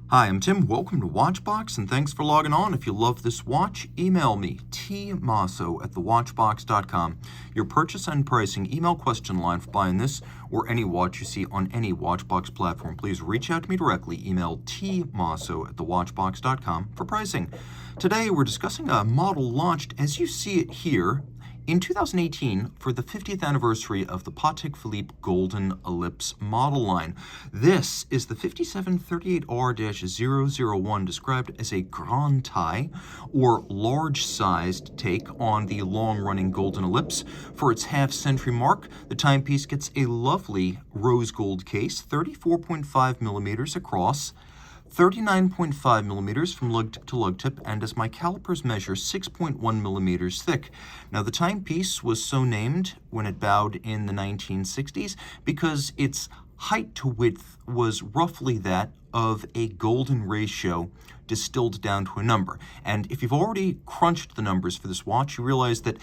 Hi, I'm Tim. Welcome to Watchbox, and thanks for logging on. If you love this watch, email me, tmosso@thewatchbox.com. Your purchase and pricing email question line for buying this or any watch you see on any Watchbox platform. Please reach out to me directly. Email tmosso@thewatchbox.com for pricing. Today, we're discussing a model launched, as you see it here, in 2018 for the 50th anniversary of the Patek Philippe Golden Ellipse model line. This is the 5738R-001, described as a grand taille, or large-sized take on the long-running Golden Ellipse. For its half-century mark, the timepiece gets a lovely rose gold case, 34.5 millimeters across, 39.5 millimeters from lug tip to lug tip, and as my calipers measure, 6.1 millimeters thick. Now, the timepiece was so named when it bowed in the 1960s because its height to width was roughly that of a golden ratio distilled down to a number. And if you've already crunched the numbers for this watch, you realize that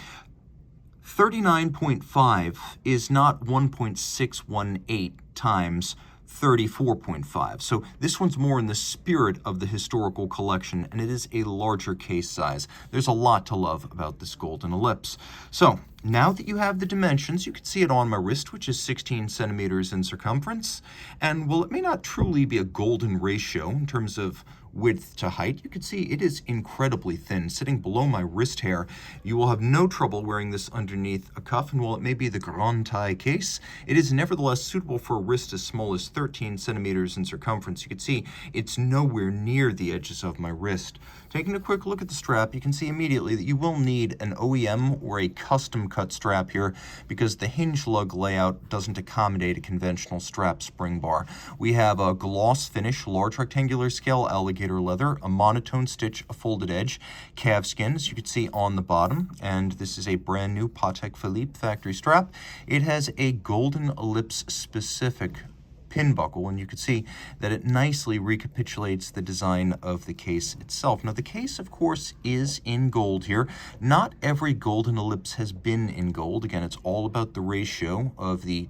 39.5 is not 1.618 times 34.5. So this one's more in the spirit of the historical collection, and it is a larger case size. There's a lot to love about this Golden Ellipse. So now that you have the dimensions, you can see it on my wrist, which is 16 centimeters in circumference. And while it may not truly be a golden ratio in terms of width to height, you can see it is incredibly thin. Sitting below my wrist hair, you will have no trouble wearing this underneath a cuff, and while it may be the grand taille case, it is nevertheless suitable for a wrist as small as 13 centimeters in circumference. You can see it's nowhere near the edges of my wrist. Taking a quick look at the strap, you can see immediately that you will need an OEM or a custom cut strap here because the hinge lug layout doesn't accommodate a conventional strap spring bar. We have a gloss finish, large rectangular scale alligator leather, a monotone stitch, a folded edge, calfskin, as you can see on the bottom, and this is a brand new Patek Philippe factory strap. It has a Golden Ellipse specific pin buckle, and you can see that it nicely recapitulates the design of the case itself. Now, the case, of course, is in gold here. Not every Golden Ellipse has been in gold. Again, it's all about the ratio of the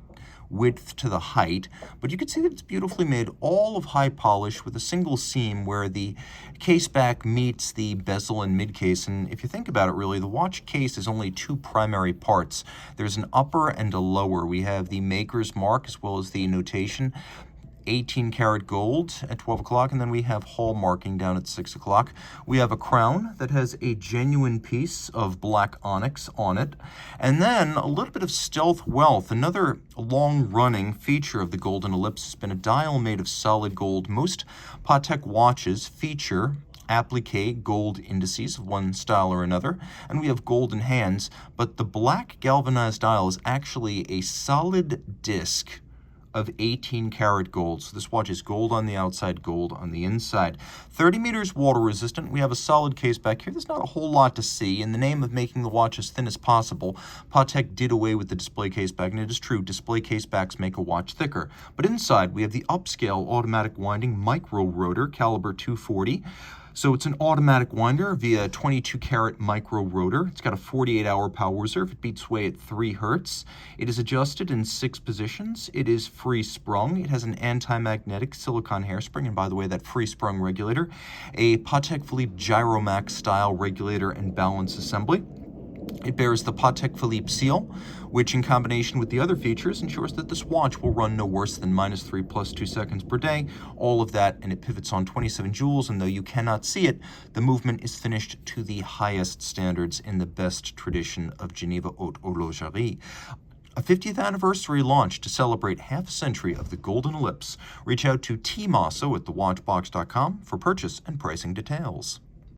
width to the height, but you can see that it's beautifully made, all of high polish with a single seam where the case back meets the bezel and mid case. And if you think about it, really, the watch case is only two primary parts. There's an upper and a lower. We have the maker's mark as well as the notation, 18 karat gold at 12 o'clock, and then we have hallmarking down at 6 o'clock. We have a crown that has a genuine piece of black onyx on it, and then a little bit of stealth wealth. Another long-running feature of the Golden Ellipse has been a dial made of solid gold. Most Patek watches feature applique gold indices of one style or another, and we have golden hands, but the black galvanized dial is actually a solid disc of 18 karat gold. So this watch is gold on the outside, gold on the inside. 30 meters water resistant. We have a solid case back here. There's not a whole lot to see. In the name of making the watch as thin as possible, Patek did away with the display case back, and it is true, display case backs make a watch thicker. But inside, we have the upscale automatic winding micro rotor, caliber 240. So it's an automatic winder via 22 karat micro rotor. It's got a 48-hour power reserve. It beats away at 3 hertz. It is adjusted in 6 positions. It is free sprung. It has an anti-magnetic silicone hairspring, and by the way, that free sprung regulator, a Patek Philippe Gyromax style regulator and balance assembly. It bears the Patek Philippe seal, which in combination with the other features ensures that this watch will run no worse than -3 + 2 seconds per day. All of that, and it pivots on 27 joules, and though you cannot see it, the movement is finished to the highest standards in the best tradition of Geneva haute horlogerie. A 50th anniversary launch to celebrate half a century of the Golden Ellipse. Reach out to Team Mosso at thewatchbox.com for purchase and pricing details.